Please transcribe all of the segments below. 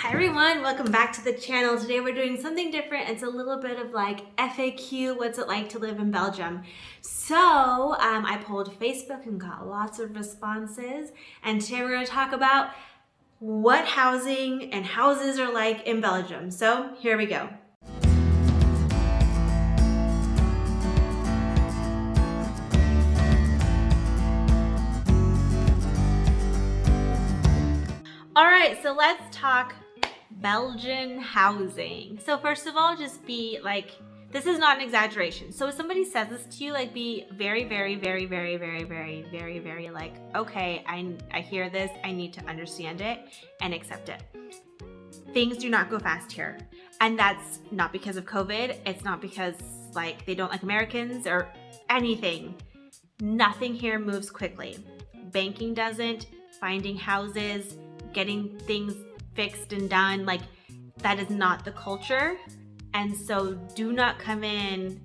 Hi everyone, welcome back to the channel. Today we're doing something different. It's a little bit of like FAQ, what's it like to live in Belgium? So I polled Facebook and got lots of responses, and today we're going to talk about what housing and houses are like in Belgium. So here we go. All right, so let's talk Belgian housing. So first of all, just be like, this is not an exaggeration. So if somebody says this to you, like be very like, okay, I hear this, I need to understand it and accept it. Things do not go fast here. And that's not because of COVID. It's not because like they don't like Americans or anything. Nothing here moves quickly. Banking doesn't, finding houses, getting things fixed and done, like that is not the culture. And so do not come in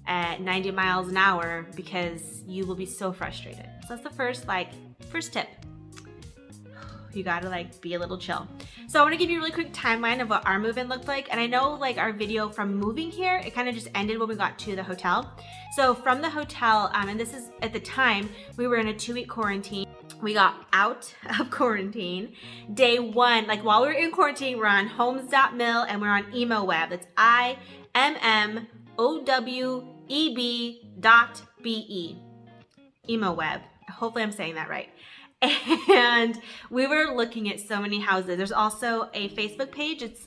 at 90 miles an hour because you will be so frustrated. So that's the first tip. You gotta like be a little chill. So I want to give you a really quick timeline of what our move-in looked like. And I know like our video from moving here, it kind of just ended when we got to the hotel. So from the hotel, and this is at the time, we were in a 2-week quarantine. We got out of quarantine. Day one, like while we were in quarantine, we're on homes.mil and we're on IMOweb. That's IMMOWEB.BE. IMOweb. Hopefully I'm saying that right. And we were looking at so many houses. There's also a Facebook page. It's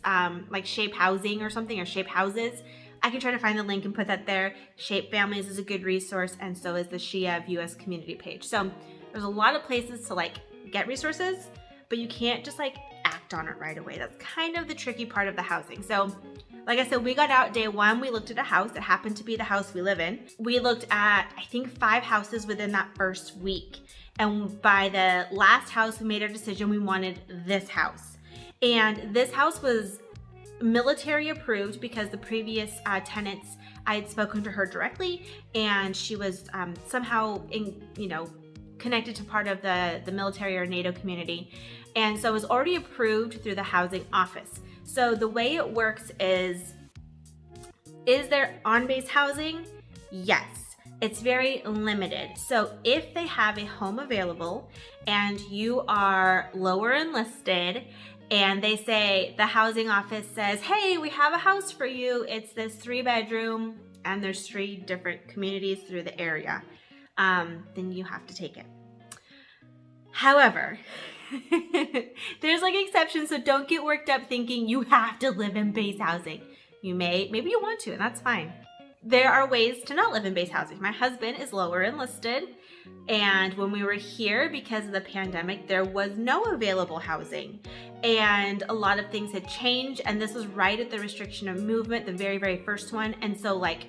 like Shape Housing or something, or Shape Houses. I can try to find the link and put that there. Shape Families is a good resource, and so is the Chievres US community page. So there's a lot of places to like get resources, but you can't just like act on it right away. That's kind of the tricky part of the housing. So like I said, we got out day one, we looked at a house. It happened to be the house we live in. We looked at, I think, 5 houses within that first week. And by the last house, we made our decision. We wanted this house. And this house was military approved because the previous tenants, I had spoken to her directly, and she was somehow connected to part of the military or NATO community. And so it was already approved through the housing office. So the way it works is there on-base housing? Yes. It's very limited. So if they have a home available and you are lower enlisted and they say, the housing office says, hey, we have a house for you. It's this 3-bedroom and there's 3 different communities through the area. Then you have to take it. However, there's like exceptions, so don't get worked up thinking you have to live in base housing. Maybe you want to, and that's fine. There are ways to not live in base housing. My husband is lower enlisted, and when we were here, because of the pandemic, there was no available housing, and a lot of things had changed, and this was right at the restriction of movement, the very first one, and so like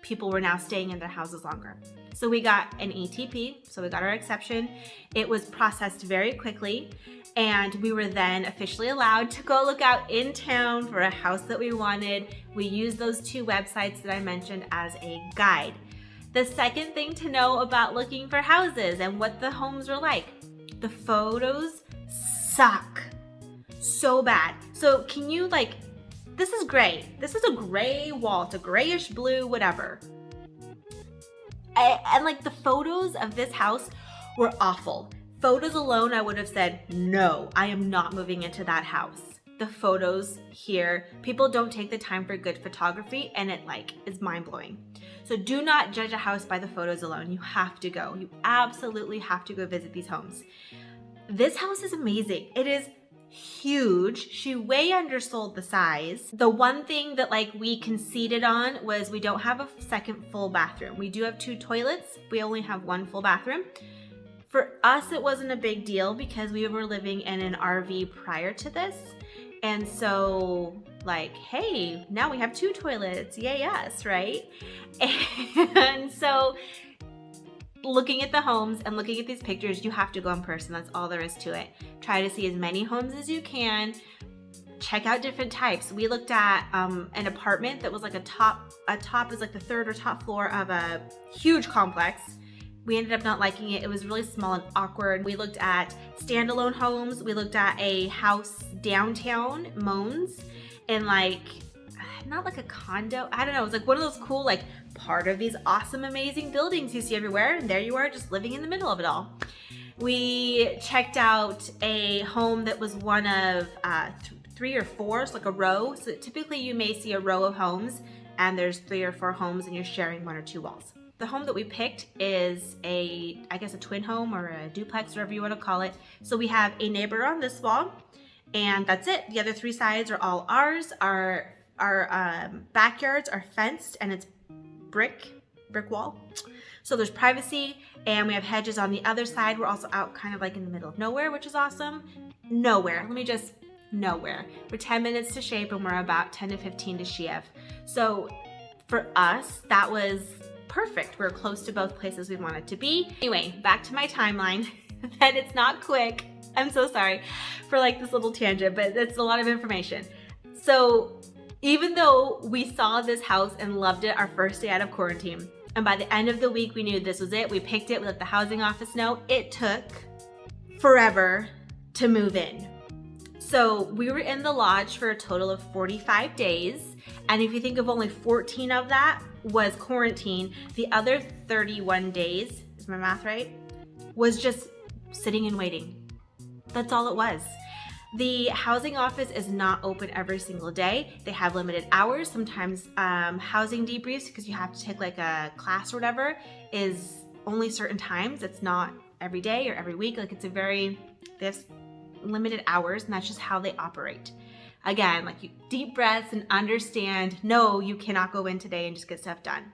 people were now staying in their houses longer. So we got an ETP, so we got our exception. It was processed very quickly, and we were then officially allowed to go look out in town for a house that we wanted. We used those 2 websites that I mentioned as a guide. The second thing to know about looking for houses and what the homes are like, the photos suck so bad. So can you this is gray. This is a gray wall. It's a grayish blue, whatever. And like the photos of this house were awful. Photos alone, I would have said, no, I am not moving into that house. The photos here, people don't take the time for good photography, and it is mind-blowing. So do not judge a house by the photos alone. You have to go. You absolutely have to go visit these homes. This house is amazing. It is huge. She way undersold the size. The one thing that we conceded on was we don't have a second full bathroom. We do have 2 toilets. We only have 1 full bathroom. For us, it wasn't a big deal because we were living in an RV prior to this. And so hey, now we have 2 toilets. Yay us, right? And so looking at the homes and looking at these pictures, you have to go in person. That's all there is to it. Try to see as many homes as you can. Check out different types. We looked at an apartment that was a top is the 3rd or top floor of a huge complex. We ended up not liking it. It was really small and awkward. We looked at standalone homes. We looked at a house downtown, Mons, in like, not like a condo. I don't know. It was like one of those cool, like part of these awesome, amazing buildings you see everywhere. And there you are just living in the middle of it all. We checked out a home that was one of 3 or 4, so like a row. So typically you may see a row of homes and there's 3 or 4 homes and you're sharing 1 or 2 walls. The home that we picked is I guess a twin home or a duplex, whatever you want to call it. So we have a neighbor on this wall and that's it. The other 3 sides are all ours. Our backyards are fenced and it's brick wall. So there's privacy and we have hedges on the other side. We're also out kind of like in the middle of nowhere, which is awesome. Nowhere. We're 10 minutes to Shape and we're about 10 to 15 to Chievres. So for us, that was perfect. We're close to both places we wanted to be. Anyway, back to my timeline. And it's not quick. I'm so sorry for like this little tangent, but it's a lot of information. So even though we saw this house and loved it our first day out of quarantine, and by the end of the week we knew this was it, we picked it, we let the housing office know, it took forever to move in. So we were in the lodge for a total of 45 days. And if you think of only 14 of that was quarantine, the other 31 days, is my math right, was just sitting and waiting. That's all it was. The housing office is not open every single day. They have limited hours. Sometimes housing debriefs, because you have to take like a class or whatever, is only certain times. It's not every day or every week. Like they have limited hours and that's just how they operate. Again, like deep breaths and understand, no, you cannot go in today and just get stuff done.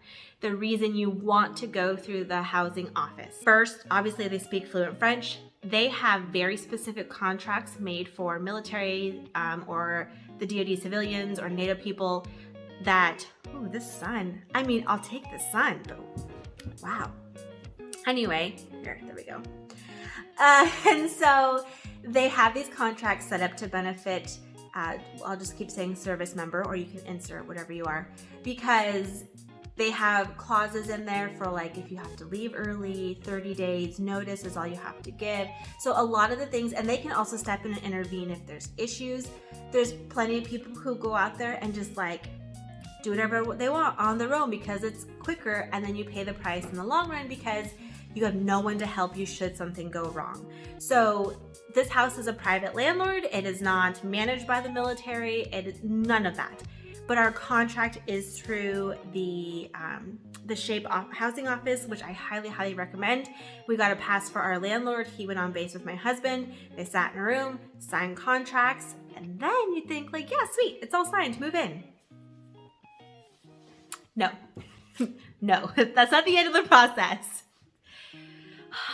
The reason you want to go through the housing office. First, obviously they speak fluent French. They have very specific contracts made for military or the DoD civilians or NATO people that, ooh, the sun. I mean, I'll take the sun, but wow. Anyway, there we go. And so they have these contracts set up to benefit, I'll just keep saying service member, or you can insert whatever you are, because they have clauses in there for like if you have to leave early, 30 days notice is all you have to give. So a lot of the things, and they can also step in and intervene if there's issues. There's plenty of people who go out there and just like do whatever they want on their own because it's quicker, and then you pay the price in the long run because you have no one to help you should something go wrong. So this house is a private landlord. It is not managed by the military. It is none of that. But our contract is through the Shape Housing Office, which I highly, highly recommend. We got a pass for our landlord. He went on base with my husband. They sat in a room, signed contracts, and then you think like, yeah, sweet, it's all signed, move in. No, no, that's not the end of the process.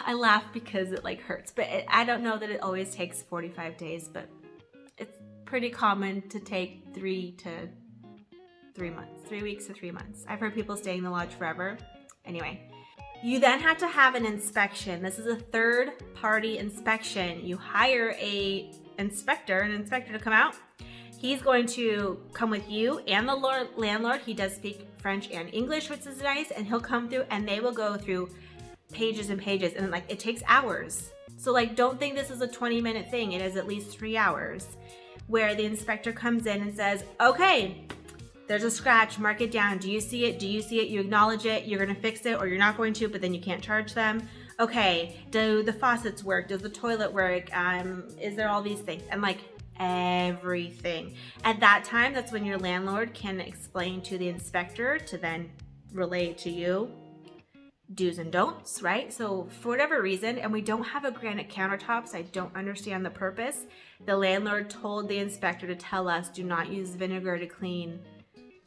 I laugh because it like hurts, but I don't know that it always takes 45 days, but it's pretty common to take 3 weeks to 3 months. I've heard people staying in the lodge forever. Anyway, you then have to have an inspection. This is a third-party inspection. You hire an inspector to come out. He's going to come with you and the landlord. He does speak French and English, which is nice, and he'll come through and they will go through pages and pages, and like it takes hours. So like don't think this is a 20-minute thing. It is at least 3 hours where the inspector comes in and says, okay, there's a scratch, mark it down. Do you see it? Do you see it? You acknowledge it. You're going to fix it, or you're not going to, but then you can't charge them. Okay, do the faucets work? Does the toilet work? Is there all these things? And like everything. At that time, that's when your landlord can explain to the inspector to then relay to you do's and don'ts, right? So for whatever reason, and we don't have a granite countertops, I don't understand the purpose. The landlord told the inspector to tell us, do not use vinegar to clean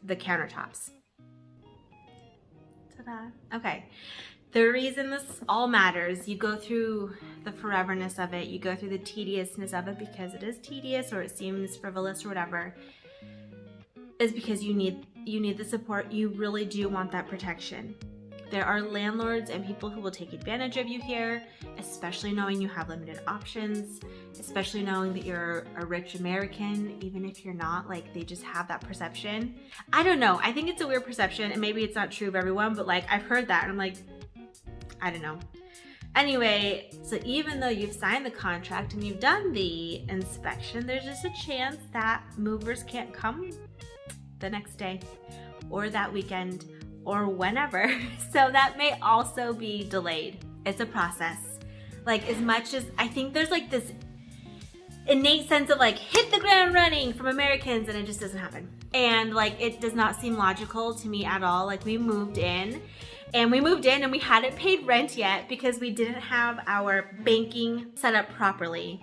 the countertops. Ta-da. Okay. The reason this all matters, you go through the foreverness of it, you go through the tediousness of it because it is tedious or it seems frivolous or whatever, is because you need the support. You really do want that protection. There are landlords and people who will take advantage of you here, especially knowing you have limited options, especially knowing that you're a rich American, even if you're not, like they just have that perception. I don't know. I think it's a weird perception and maybe it's not true of everyone, but like I've heard that and I'm like, I don't know. Anyway, so even though you've signed the contract and you've done the inspection, there's just a chance that movers can't come the next day or that weekend or whenever. So that may also be delayed. It's a process. Like, as much as I think there's like this innate sense of like hit the ground running from Americans, and it just doesn't happen. And like, it does not seem logical to me at all. Like, we moved in and we hadn't paid rent yet because we didn't have our banking set up properly.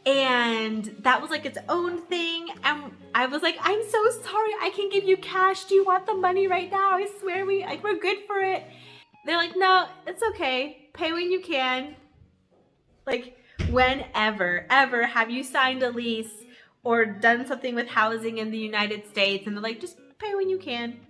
And that was like its own thing. And I was like, I'm so sorry, I can give you cash. Do you want the money right now? I swear we're good for it. They're like, no, it's okay. Pay when you can. Like, whenever, ever have you signed a lease or done something with housing in the United States? And they're like, just pay when you can.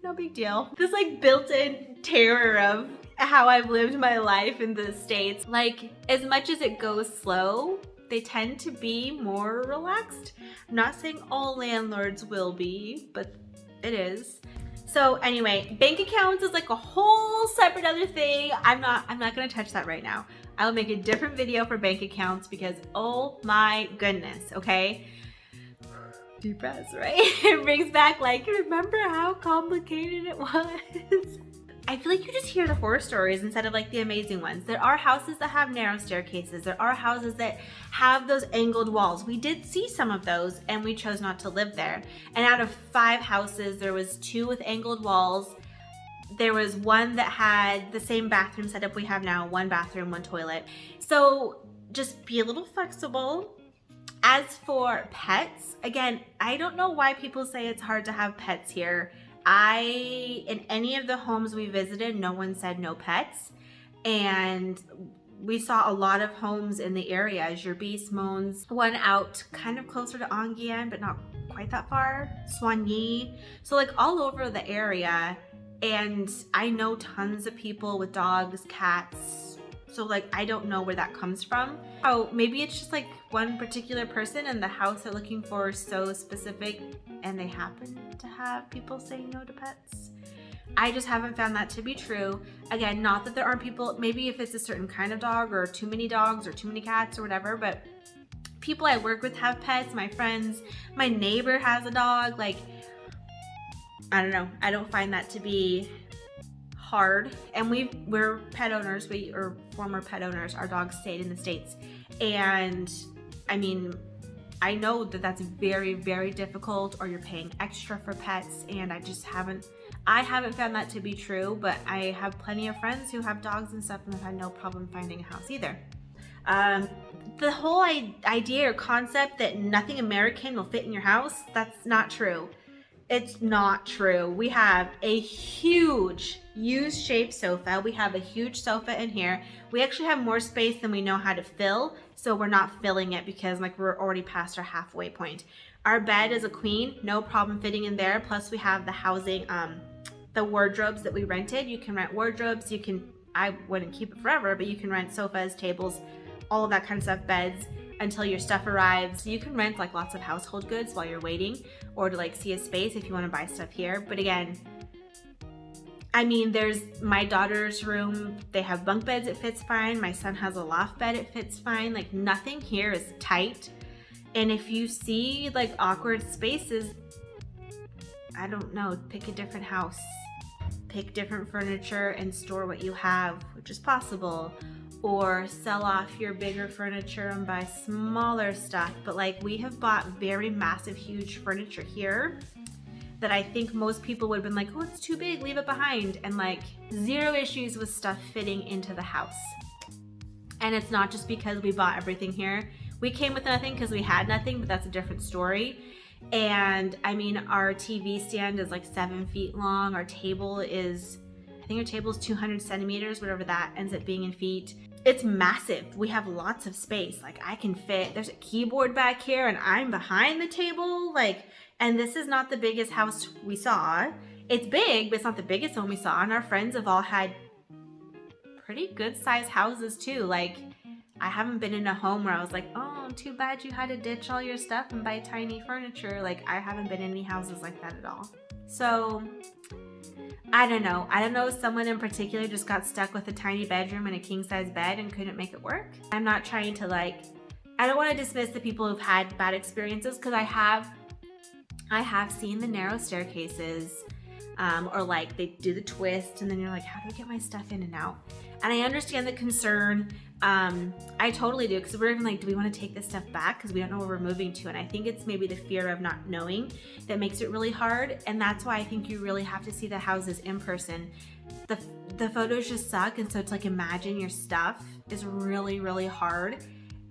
No big deal. This like built-in terror of how I've lived my life in the States. Like, as much as it goes slow, they tend to be more relaxed. I'm not saying all landlords will be, but it is. So anyway, bank accounts is like a whole separate other thing. I'm not gonna touch that right now. I will make a different video for bank accounts because oh my goodness, okay? Deep breaths, right? It brings back like, remember how complicated it was? I feel like you just hear the horror stories instead of like the amazing ones. There are houses that have narrow staircases. There are houses that have those angled walls. We did see some of those and we chose not to live there. And out of 5 houses, there was 2 with angled walls. There was one that had the same bathroom setup we have now, 1 bathroom, 1 toilet. So just be a little flexible. As for pets, again, I don't know why people say it's hard to have pets here. In any of the homes we visited, no one said no pets. And we saw a lot of homes in the area. Chievres, Mons, one out kind of closer to Anguien, but not quite that far. Soigny. So like all over the area. And I know tons of people with dogs, cats. So like, I don't know where that comes from. Oh, maybe it's just like one particular person and the house they're looking for is so specific and they happen to have people saying no to pets. I just haven't found that to be true. Again, not that there aren't people, maybe if it's a certain kind of dog or too many dogs or too many cats or whatever, but people I work with have pets, my friends, my neighbor has a dog. Like, I don't know. I don't find that to be hard. And we're pet owners, or former pet owners. Our dogs stayed in the States. And I mean, I know that that's very, very difficult, or you're paying extra for pets, and I haven't found that to be true, but I have plenty of friends who have dogs and stuff and have had no problem finding a house either. The whole idea or concept that nothing American will fit in your house, that's not true. It's not true. We have a huge U-shaped sofa. We have a huge sofa in here. We actually have more space than we know how to fill, so we're not filling it because like we're already past our halfway point. Our bed is a queen, no problem fitting in there. Plus we have the housing, the wardrobes that we rented. You can rent wardrobes. I wouldn't keep it forever, but you can rent sofas, tables, all of that kind of stuff, beds, until your stuff arrives. So you can rent like lots of household goods while you're waiting, or to like see a space if you want to buy stuff here. But again, I mean, there's my daughter's room. They have bunk beds, it fits fine. My son has a loft bed, it fits fine. Like nothing here is tight. And if you see like awkward spaces, I don't know, pick a different house. Pick different furniture and store what you have, which is possible. Or sell off your bigger furniture and buy smaller stuff. But like we have bought very massive, huge furniture here that I think most people would have been like, oh, it's too big, leave it behind. And like 0 issues with stuff fitting into the house. And it's not just because we bought everything here. We came with nothing because we had nothing, but that's a different story. And I mean, our TV stand is like 7 feet long. Our table is, I think our table is 200 centimeters, whatever that ends up being in feet. It's massive. We have lots of space. Like I can fit, there's a keyboard back here and I'm behind the table. Like, and this is not the biggest house we saw. It's big, but it's not the biggest one we saw. And our friends have all had pretty good sized houses too. Like I haven't been in a home where I was like, oh, too bad you had to ditch all your stuff and buy tiny furniture. Like, I haven't been in any houses like that at all. So I don't know. I don't know if someone in particular just got stuck with a tiny bedroom and a king size bed and couldn't make it work. I'm not trying to I don't want to dismiss the people who've had bad experiences, because I have seen the narrow staircases, or they do the twist and then you're like, how do I get my stuff in and out? And I understand the concern. I totally do, because we're even do we want to take this stuff back because we don't know where we're moving to? And I think it's maybe the fear of not knowing that makes it really hard. And that's why I think you really have to see the houses in person. The photos just suck, and so to imagine your stuff is really, really hard.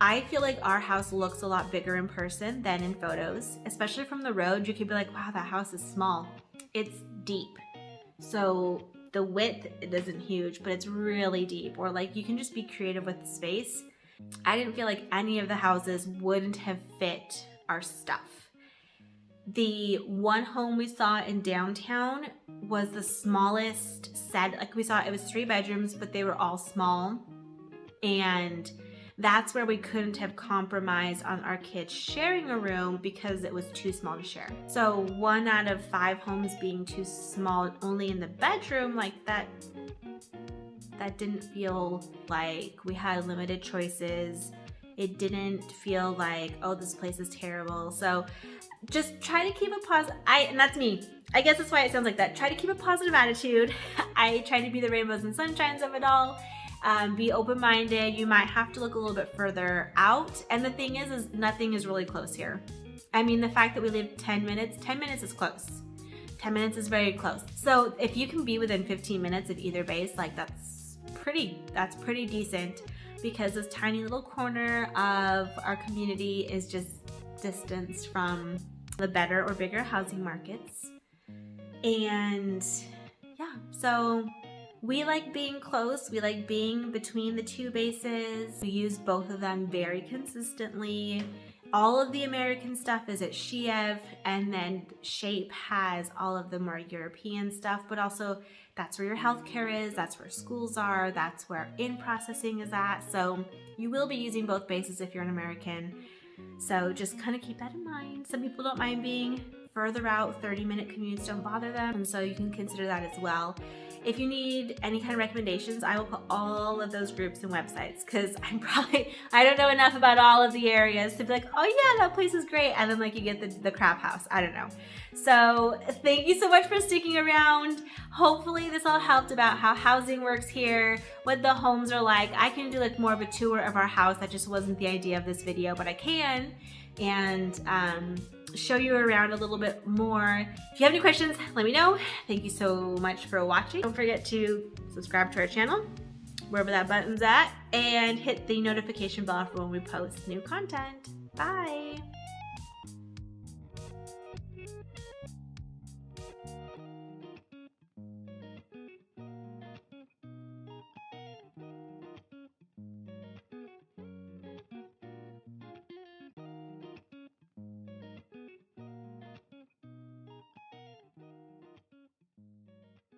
I feel like our house looks a lot bigger in person than in photos, especially from the road. You could be like, wow, that house is small. It's deep. So the width, it isn't huge, but it's really deep. Or you can just be creative with the space. I didn't feel like any of the houses wouldn't have fit our stuff. The one home we saw in downtown was the smallest set. We saw it was 3 bedrooms, but they were all small. And that's where we couldn't have compromised on our kids sharing a room because it was too small to share. So 1 out of 5 homes being too small only in the bedroom, that didn't feel like we had limited choices. It didn't feel like, oh, this place is terrible. So just try to keep a positive, and that's me. I guess that's why it sounds like that. Try to keep a positive attitude. I try to be the rainbows and sunshines of it all. Be open-minded. You might have to look a little bit further out. And the thing is nothing is really close here. I mean, the fact that we live 10 minutes is close. 10 minutes is very close. So if you can be within 15 minutes of either base, that's pretty decent, because this tiny little corner of our community is just distanced from the better or bigger housing markets. And yeah, so we like being close. We like being between the 2 bases. We use both of them very consistently. All of the American stuff is at Chievres, and then Shape has all of the more European stuff, but also that's where your healthcare is, that's where schools are, that's where in-processing is at. So you will be using both bases if you're an American. So just kind of keep that in mind. Some people don't mind being further out. 30-minute commutes don't bother them, and so you can consider that as well. If you need any kind of recommendations, I will put all of those groups and websites, because I don't know enough about all of the areas to be like, oh yeah, that place is great, and then you get the crap house. I don't know. So thank you so much for sticking around. Hopefully this all helped about how housing works here, what the homes are like. I can do more of a tour of our house. That just wasn't the idea of this video, but I can. And show you around a little bit more. If you have any questions, let me know. Thank you so much for watching. Don't forget to subscribe to our channel, wherever that button's at, and hit the notification bell for when we post new content. Bye.